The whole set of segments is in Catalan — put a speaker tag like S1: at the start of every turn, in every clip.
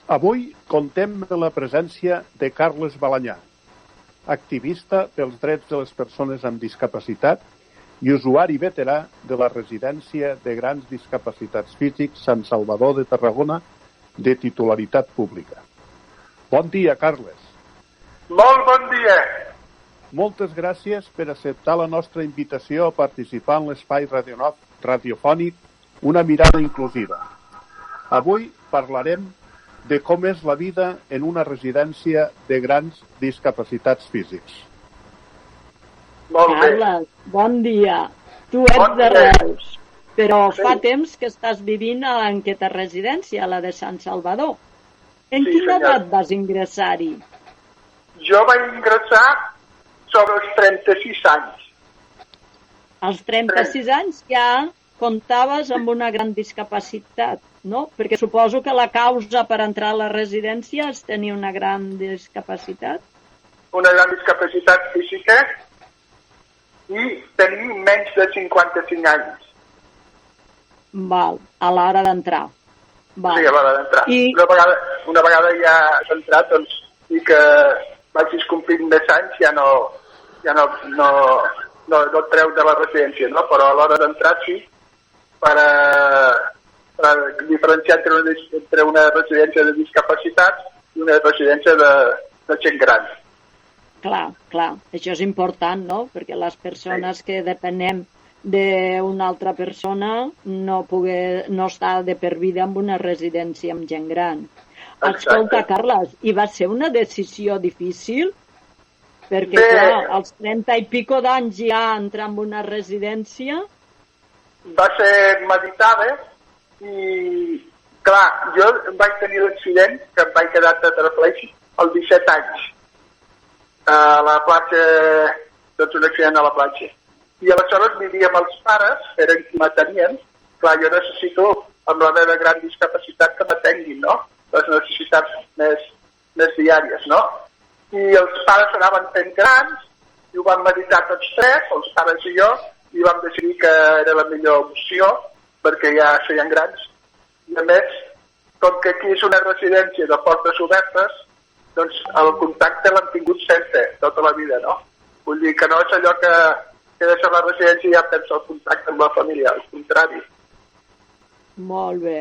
S1: Avui contem amb la presència de Carles Balanyà, activista dels drets de les persones amb discapacitat i usuari veterà de la residència de grans discapacitats físics Sant Salvador de Tarragona de titularitat pública. Bon dia, Carles.
S2: Molt bon dia.
S1: Moltes gràcies per acceptar la nostra invitació a participar en l'espai radiofònic Una mirada inclusiva. Avui parlarem de com és la vida en una residència de grans discapacitats físics.
S2: Molt bé.
S3: Carles, bon dia. Tu ets de Reus, però fa temps que estàs vivint a aquesta residència, a la de Sant Salvador. En quina edat vas ingressar-hi?
S2: Jo vaig ingressar sobre els 36 anys.
S3: Als 36 anys ja comptaves amb una gran discapacitat, no? Perquè suposo que la causa per entrar a la residència és tenir una gran discapacitat.
S2: Una gran discapacitat física i tenir menys de 55 anys.
S3: Val, a l'hora d'entrar.
S2: Sí, a l'hora d'entrar.
S3: I...
S2: Una vegada ja has entrat, doncs, i que vagis complint més anys, ja no et treu de la residència, no? Però a l'hora d'entrar sí, per diferenciar entre una residència de discapacitats i una residència de gent gran.
S3: Clar, això és important, no? Perquè les persones que depenem d'una altra persona no està de per vida en una residència amb gent gran. Escolta, Carles, i va ser una decisió difícil? Perquè, clar, als 30 i pico d'anys ja entrar en una residència...
S2: Va ser meditada i, clar, jo vaig tenir l'accident que em vaig quedar tetraplégic als 17 anys. A la platja, doncs un accident a la platja. I aleshores vivia amb els pares, eren qui m'atenien. Clar, jo necessito, amb la meva gran discapacitat, que m'atenguin, no? Les necessitats més diàries, no? I els pares anaven fent grans, i ho van meditar tots tres, els pares i jo, i vam decidir que era la millor opció, perquè ja seien grans. I a més, com que aquí és una residència de portes obertes, doncs el contacte l'hem tingut sempre, tota la vida, no? Vull dir que no és allò que deixa la residència i ja perds el contacte amb la família, al contrari.
S3: Molt bé.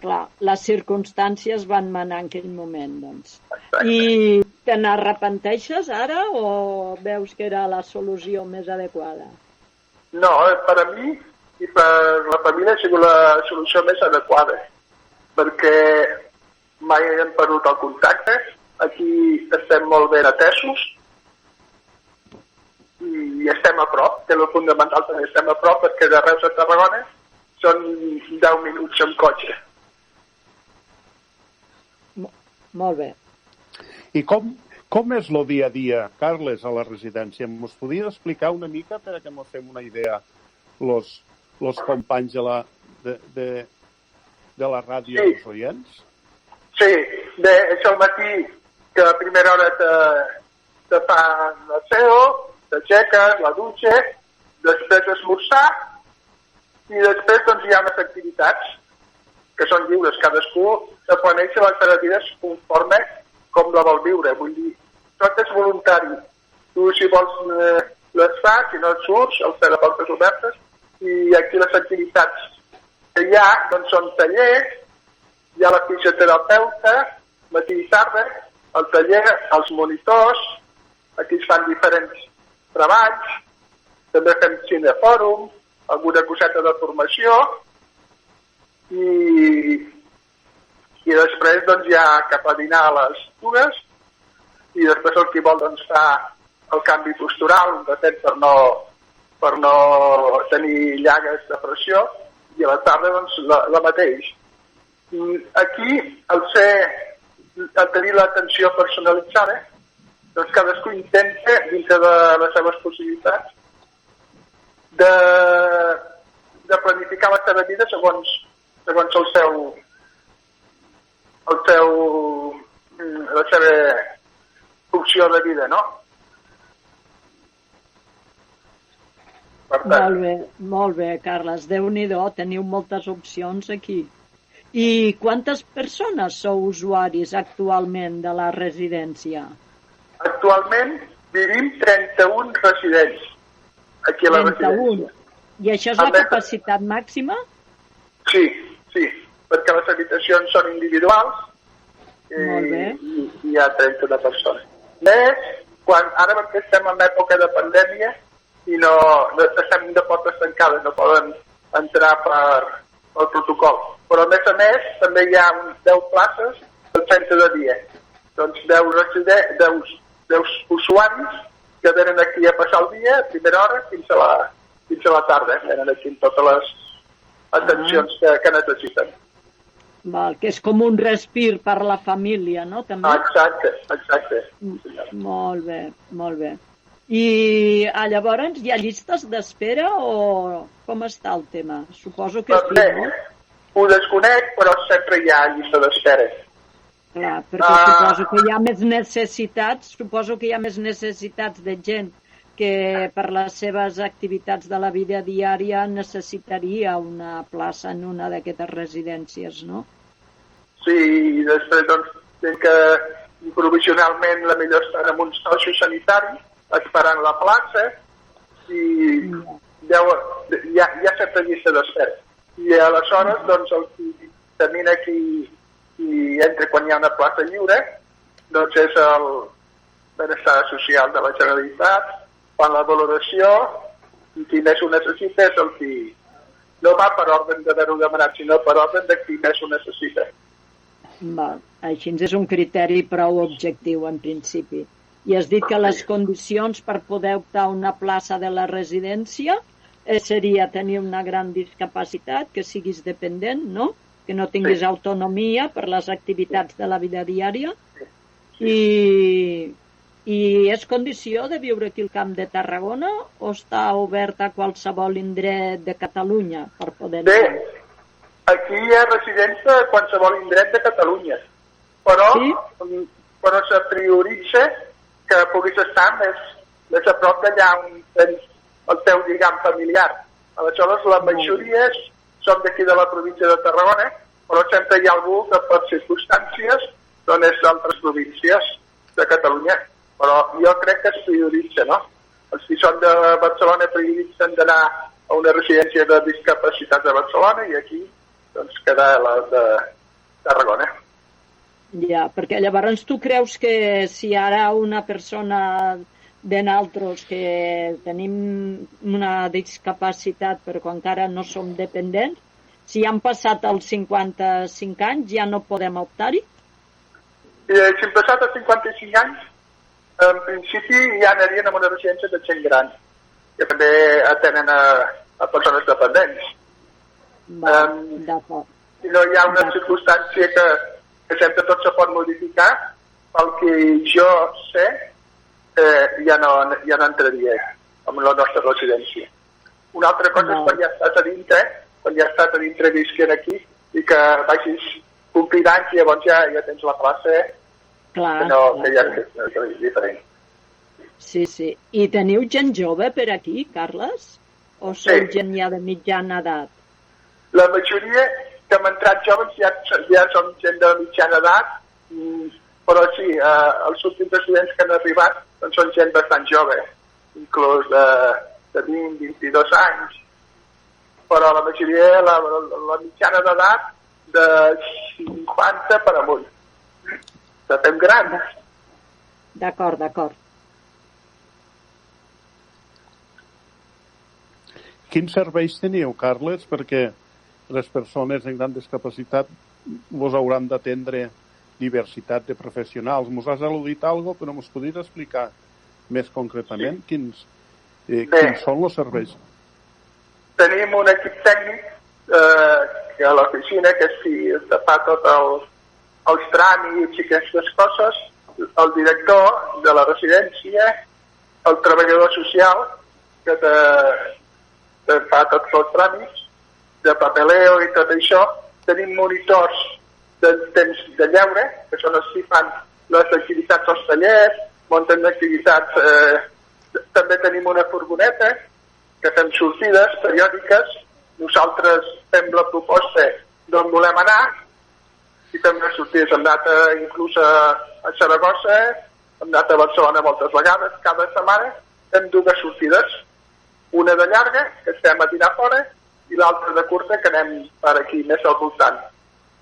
S3: Clar, les circumstàncies van manar en aquell moment, doncs.
S2: Exacte.
S3: I te n'arrepenteixes ara o veus que era la solució més adequada?
S2: No, per a mi i per la família ha sigut la solució més adequada, perquè mai hem perdut el contacte, aquí estem molt ben atesos i estem a prop, que és el fundamental, també estem a prop, perquè de Reus a Tarragona són 10 minuts amb cotxe.
S3: Molt bé.
S1: I com és el dia a dia, Carles, a la residència? Mos podries explicar una mica per a que mos fem una idea los companys de la ràdio, els oients?
S2: Sí, bé, és al matí que a primera hora te fan l'aseo, t'aixeques, la dutxa, després esmorzar i després doncs hi ha unes activitats que són lliures, cadascú se planeix la seva vida conforme com la vol viure, vull dir, tot és voluntari. Tu, si vols, les fas, si no et surts, els té de portes obertes, i aquí les activitats que hi ha, doncs són tallers, hi ha la fisioterapeuta, matí i tarda, el taller, els monitors, aquí es fan diferents treballs, també fem cinefòrum, alguna coseta de formació, i després doncs hi ha cap a dinar a les dues i després el qui vol doncs fa el canvi postural un ratet per no tenir llagues de pressió i a la tarda doncs la mateix. Aquí al tenir l'atenció personalitzada doncs cadascú intenta dintre de les seves possibilitats de planificar la seva vida segons la seva opció de vida, no?
S3: Molt bé, Carles. Déu-n'hi-do, teniu moltes opcions aquí. I quantes persones sou usuaris actualment de la residència?
S2: Actualment vivim 31 residents aquí a la
S3: 31.
S2: residència.
S3: I això és la capacitat màxima?
S2: Sí, perquè les habitacions són individuals
S3: Molt bé.
S2: i hi ha 31 persones. Més, ara perquè estem en època de pandèmia i no estem de portes tancades, no poden entrar per protocol. Però a més també hi ha 10 places per centre de dia. Doncs 10 usuaris que venen aquí a passar el dia a primera hora fins a la tarda. Venen aquí amb totes les atencions que necessiten.
S3: Val, que és com un respir per la família, no? També?
S2: Exacte.
S3: Molt bé. I llavors hi ha llistes d'espera o com està el tema? Suposo que sí, no?
S2: Ho desconec, però sempre hi ha llista d'espera.
S3: Clar, perquè suposo que hi ha més necessitats de gent que per les seves activitats de la vida diària necessitaria una plaça en una d'aquestes residències, no?
S2: Sí, i després doncs gent que provisionalment la millor estan en un sociosanitari esperant la plaça i hi ha certa llista d'espera. I aleshores, doncs, el que termina aquí i entra quan hi ha una plaça lliure, doncs és el benestar social de la Generalitat, fan la valoració, i qui més ho necessita és el que no va per ordre d'haver-ho demanat, sinó per ordre de qui més ho necessita.
S3: Val. Així és un criteri prou objectiu, en principi. I has dit que les condicions per poder optar a una plaça de la residència seria tenir una gran discapacitat, que siguis dependent, no? Que no tinguis autonomia per les activitats de la vida diària. I és condició de viure aquí al Camp de Tarragona o està obert a qualsevol indret de Catalunya per poder...
S2: Bé, aquí hi ha residència a qualsevol indret de Catalunya, però se prioritza que puguis estar més a prop d'allà on tens el teu lligam familiar. Aleshores, la majoria són d'aquí de la província de Tarragona, però sempre hi ha algú que per circumstàncies doncs és d'altres províncies de Catalunya. Però jo crec que es prioritza, no? Els que són de Barcelona prioritzen d'anar a una residència de discapacitat de Barcelona i aquí doncs queda la de Tarragona.
S3: Ja, perquè llavors tu creus que si ara una persona de nosaltres que tenim una discapacitat però que encara no som dependents, si han passat els 55 anys ja no podem optar-hi?
S2: Si han passat els 55 anys, en principi ja anirien a una residència de gent gran, que també atenen a persones dependents.
S3: D'acord.
S2: Si no hi ha una circumstància que sempre tot se pot modificar, pel que jo sé, ja no entraria en la nostra residència. Una altra cosa és quan ja estàs a dintre visquent aquí i que vagis complir anys i llavors ja tens la plaça que ja és diferent.
S3: Sí. I teniu gent jove per aquí, Carles? O sou gent ja de mitjana edat?
S2: La majoria que hem entrat joves ja són gent de mitjana edat, però sí, els últims residents que han arribat doncs són gent bastant jove, inclús de 20, 22 anys, però la majoria, la mitjana d'edat de 50 per amunt. Estem grans.
S3: D'acord.
S1: Quins serveis teniu, Carles? Perquè les persones amb gran discapacitat vos hauran d'atendre diversitat de professionals. Mos has al·ludit alguna cosa, però mos podries explicar més concretament quins són els serveis?
S2: Tenim un equip tècnic a l'oficina que si fa tots els tràmits i aquestes coses, el director de la residència, el treballador social que fa tots els tràmits de papeleo i tot això. Tenim monitors de temps de lleure, que són els que fan les activitats als tallers, munten activitats. També tenim una furgoneta que fem sortides periòdiques. Nosaltres fem la proposta d'on volem anar, i també sortides amb data inclús a Saragossa, amb data a Barcelona moltes vegades, cada setmana fem dues sortides, una de llarga, que estem a dinar fora, i l'altra de curta, que anem per aquí més al voltant,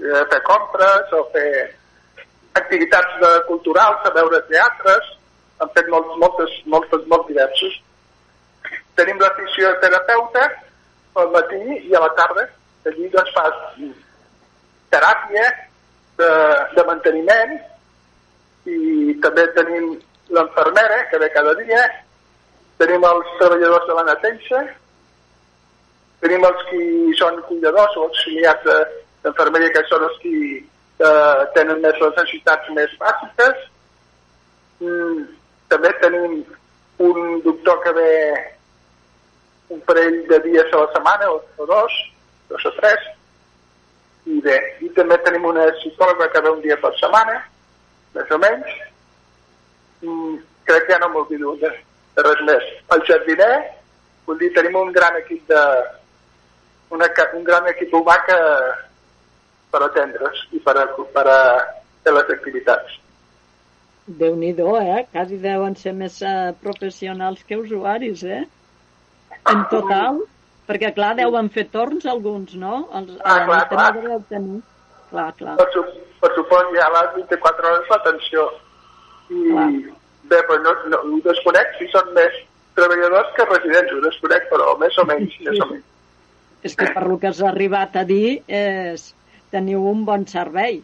S2: a fer compres o fer activitats culturals, a veure teatres, hem fet molt diversos. Tenim la fisioterapeuta al matí i a la tarda, allí doncs fas teràpia de manteniment, i també tenim l'enfermera, que ve cada dia, tenim els treballadors de la neteja, tenim els qui són cuidadors o auxiliars d'enfermeria, que són els qui tenen més les necessitats més bàsiques. També tenim un doctor que ve un parell de dies a la setmana, o dos o tres, i bé, i també tenim una psicòloga que ve un dia per setmana, més o menys. Crec que ja no m'oblido de res més. El jardiner, vull dir, tenim un gran equip un gran equip humà per atendre's i per fer les activitats.
S3: Déu-n'hi-do, quasi deuen ser més professionals que usuaris, en total, perquè clar, deuen fer torns alguns, no?
S2: Clar.
S3: Clar.
S2: Per suposo, hi ha les 24 hores l'atenció. I bé, però no ho desconec, si són més treballadors que residents, ho desconec, però més o menys.
S3: És que per lo que has arribat a dir, teniu un bon servei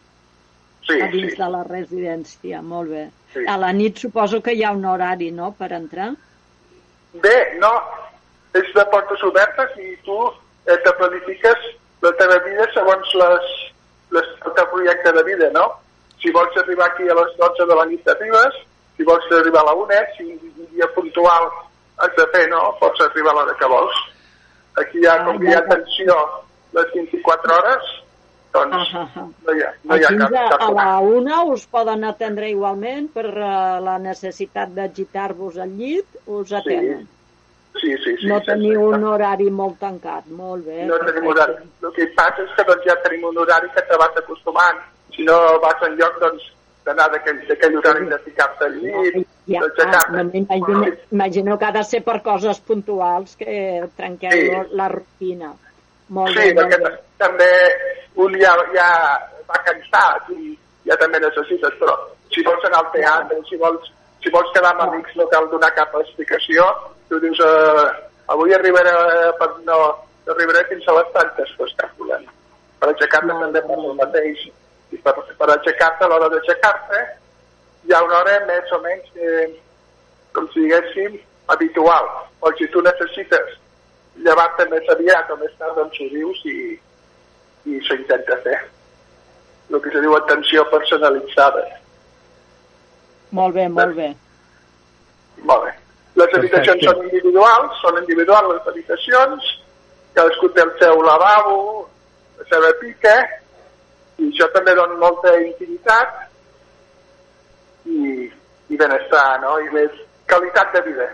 S3: a dins de la residència, molt bé. Sí. A la nit suposo que hi ha un horari, no?, per entrar?
S2: Bé, no, és de portes obertes i tu te planifiques la teva vida segons el teu projecte de vida, no? Si vols arribar aquí a les 12 de la nit t'arribes, si vols arribar a la 1, si un dia puntual has de fer, no? Pots arribar a l'hora que vols. Aquí com hi ha atenció les 24 hores, doncs no hi ha cap.
S3: A la 1 us poden atendre igualment per la necessitat d'agitar-vos al llit, us atenen?
S2: Sí.
S3: No teniu un horari molt tancat, molt bé.
S2: No tenim horari. El que passa és que doncs, ja tenim un horari que te vas acostumant. Si no vas enlloc, doncs, d'anar d'aquell horari de ficar-te al llit,
S3: Imagino que ha de ser per coses puntuals que trenqueu la rutina. Molt bé,
S2: perquè també un ja va cansat i ja també necessites, però si vols anar al teatre, si vols quedar amb amics, no cal donar cap explicació. Tu dius, avui arribaré fins a les tantes, doncs cap problema. Per aixecar-te també per el mateix. I per aixecar-te, a l'hora d'aixecar-te, hi ha una hora més o menys, com si diguéssim, habitual. O si tu necessites llevar-te més aviat o més tard, doncs ho dius i s'intenta fer. El que se diu atenció personalitzada.
S3: Molt bé.
S2: Molt bé. Les habitacions són individuals les habitacions, cadascú té el seu lavabo, la seva pica, i això també dona molta intimitat i benestar, no? I més qualitat de vida.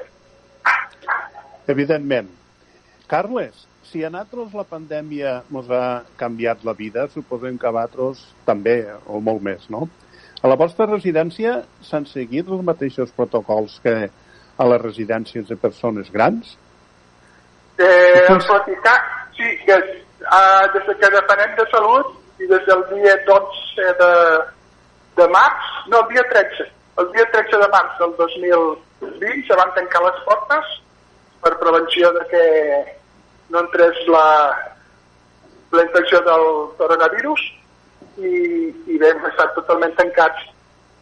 S1: Evidentment. Carles, si a nosaltres la pandèmia ens ha canviat la vida, suposem que a vosaltres també, o molt més, no? A la vostra residència s'han seguit els mateixos protocols que a les residències de persones grans?
S2: Sí, des que depenem de salut i des del dia 12 de març, no, el dia 13 de març del 2020 se van tancar les portes per prevenció de que no entrés la infecció del coronavirus i bé, hem estat totalment tancats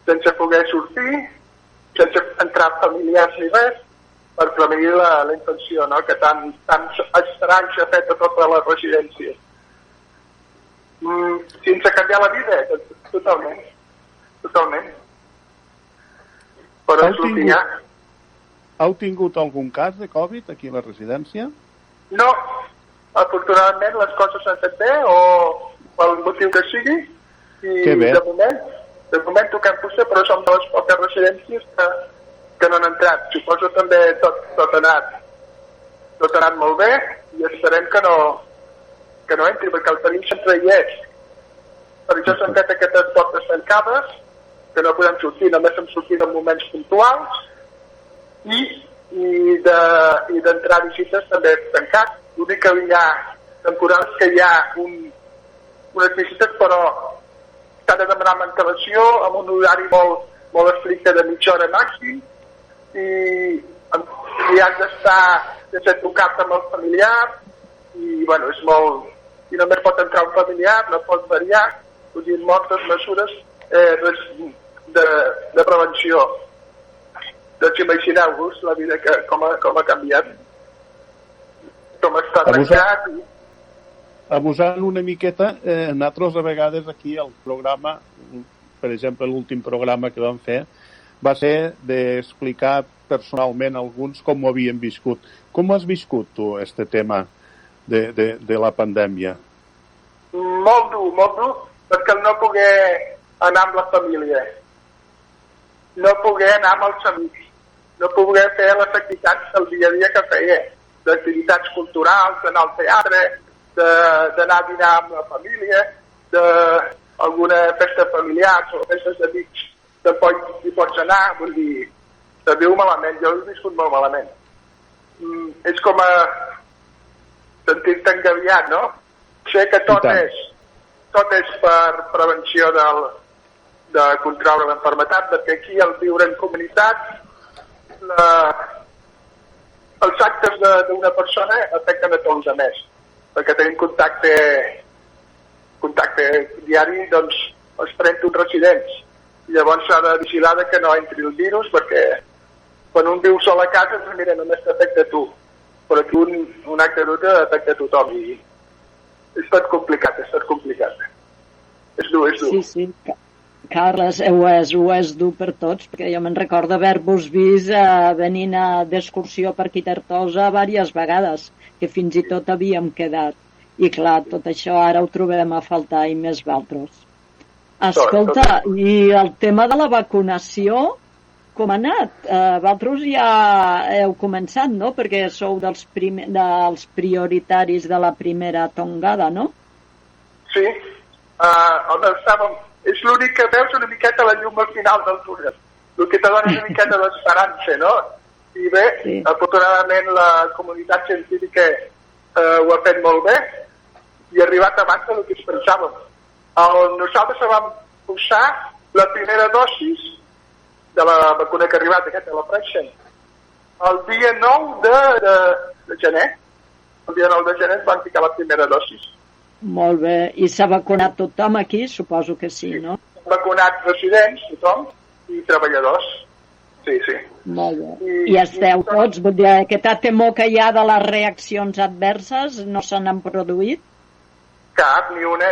S2: sense poder sortir, sense entrar familiars ni res, per prevenir la infecció, no? Que tan estranys ha fet a totes les residències. Sense canviar la vida, totalment. Però és el que hi ha.
S1: Heu tingut algun cas de Covid aquí a la residència?
S2: No, afortunadament les coses s'han fet bé o pel motiu que sigui i de moment toquem fusta, però som de les poques residències que no han entrat. Suposo també tot ha anat molt bé i esperem que que no entri, perquè el perill sempre hi és. Per això s'han fet aquestes portes tancades, que no podem sortir, només hem sortit en moments puntuals, i d'entrar visites també tancat. L'únic que hi ha temporals que hi ha unes visites, però s'ha de demanar amb antelació, amb un horari molt estricte de mitja hora màxim, i has d'estar sense tocar-te amb el familiar, i bueno, és molt... I només pot entrar un familiar, no pot variar, vull dir, moltes mesures de prevenció. Doncs imagineu-vos la vida com ha canviat, com està trencat.
S1: Abusant una miqueta, nosaltres a vegades aquí al programa, per exemple l'últim programa que vam fer, va ser d'explicar personalment alguns com ho havien viscut. Com has viscut tu este tema de la pandèmia?
S2: Molt dur, perquè no poder anar amb la família, no poder anar amb els amics, no poder fer les activitats del dia a dia que feia, d'activitats culturals, d'anar al teatre, d'anar a dinar amb la família, d'alguna festa familiar o festes d'amics, hi pots anar, vull dir, se viu malament, jo ho he viscut molt malament. És com a sentir-te engaviat, no? Sé que tot és per prevenció de contraure l'enfermetat, perquè aquí al viure en comunitat els actes d'una persona afecten a tots els altres, perquè tenim contacte diari, doncs els 31 residents. Llavors s'ha de vigilar que no entri el virus, perquè quan un viu sol a casa, doncs mira, només t'afecta a tu, però aquí un acte d'uta afecta a tothom, i és tot complicat. És dur.
S3: Sí. Carles, ho és dur per tots, perquè jo me'n recordo haver-vos vist venint d'excursió per Quitertosa diverses vegades, que fins i tot havíem quedat. I clar, tot això ara ho trobem a faltar i més valtros. Escolta, i el tema de la vacunació, com ha anat? Vosaltres ja heu començat, no? Perquè sou dels prioritaris de la primera tongada, no?
S2: Sí. És l'únic que veus una miqueta la llum al final del túnel. El que te dona una miqueta d'esperança, no? I bé, afortunadament la comunitat científica ho ha fet molt bé i ha arribat abans del que es pensàvem. Nosaltres vam posar la primera dosis de la vacuna que ha arribat, aquesta, la Pfizer, el dia 9 de gener. El dia 9 de gener es van ficar la primera dosis.
S3: Molt bé. I s'ha vacunat tothom aquí? Suposo que sí, no?
S2: S'ha vacunat residents, tothom, i treballadors. Sí.
S3: Molt bé. I esteu tots? Vull dir, aquesta temor que hi ha de les reaccions adverses no se n'han produït?
S2: Cap, ni una.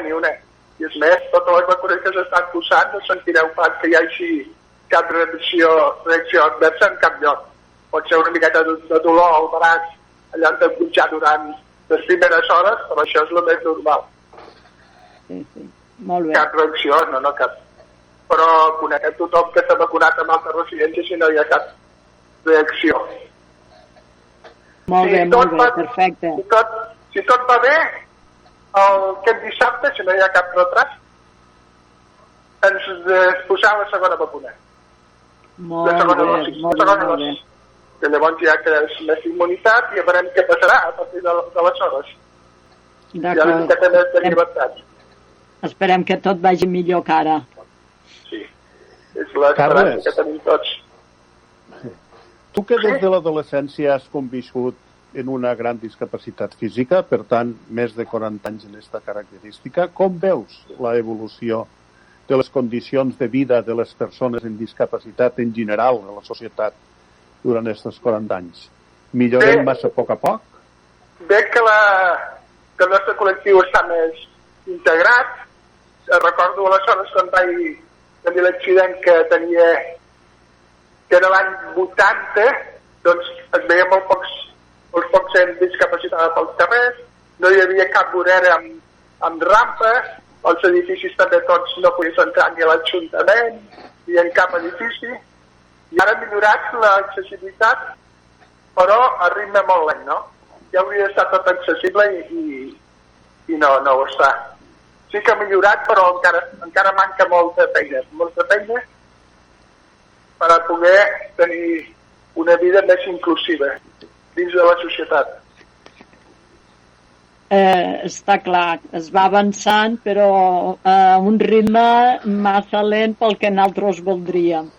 S2: I és més, totes les vacunes que s'estan posant no sentireu pas que hi hagi cap reacció adversa en cap lloc. Pot ser una miqueta de dolor al braç, allà on t'han punxat durant les primeres hores, però això és el més normal.
S3: Sí. Molt bé.
S2: Cap reacció, no cap. Però conec a tothom que s'ha vacunat amb altres residències i no hi ha cap reacció.
S3: Molt bé, perfecte.
S2: Si tot va bé, aquest dissabte, si no hi ha cap retras, ens posam la segona vacuna.
S3: Molt bé.
S2: Que llavors ja que és més immunitat i ja veurem què passarà a partir d'aleshores.
S3: D'acord.
S2: Ja que té més de llibertat.
S3: Esperem que tot vagi millor que ara.
S2: Sí, és l'esperança que tenim tots.
S1: Tu que des de l'adolescència has conviscut en una gran discapacitat física, per tant, més de 40 anys en aquesta característica, com veus la evolució de les condicions de vida de les persones amb discapacitat en general a la societat durant aquests 40 anys? Millorem massa a poc?
S2: Veig que el nostre col·lectiu està més integrat. Recordo aleshores quan vaig tenir l'accident que era l'any 80, doncs es veia molt pocs discapacitats pels carrers, no hi havia cap vorera amb rampa, els edificis també tots no podies entrar ni a l'Ajuntament ni en cap edifici. I ara ha millorat l'accessibilitat, però a ritme molt lent, no? Ja hauria d'estar tot accessible i no ho està. Sí que ha millorat, però encara manca molta feina per a poder tenir una vida més inclusiva dins de la societat.
S3: Està clar, es va avançant, però a un ritme massa lent pel que nosaltres voldríem.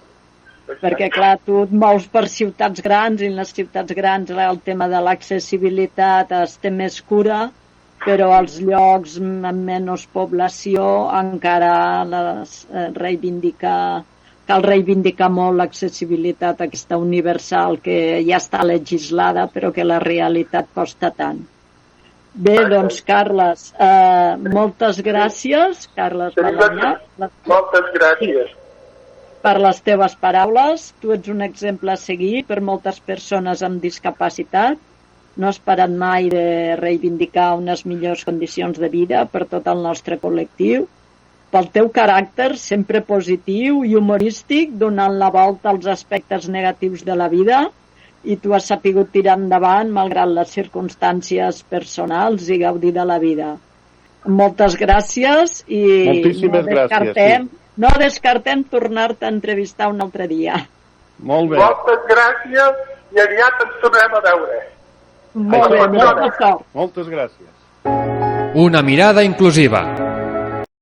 S3: Perquè, clar, tu et mous per ciutats grans i en les ciutats grans el tema de l'accessibilitat es té més cura, però als llocs amb menys població encara cal reivindicar molt l'accessibilitat aquesta universal que ja està legislada però que la realitat costa tant. Bé, doncs, Carles, moltes gràcies, Carles Balanyà.
S2: Moltes gràcies.
S3: Per les teves paraules. Tu ets un exemple a seguir per moltes persones amb discapacitat. No has parat mai de reivindicar unes millors condicions de vida per tot el nostre col·lectiu. Pel teu caràcter sempre positiu i humorístic, donant la volta als aspectes negatius de la vida, i tu has sapigut tirar endavant malgrat les circumstàncies personals i gaudir de la vida. Moltes gràcies i no descartem tornar-te a entrevistar un altre dia.
S1: Molt bé.
S2: Moltes gràcies i aviat ens tornem a veure.
S3: Molt bé, molta sort.
S1: Moltes gràcies.
S4: Una mirada inclusiva.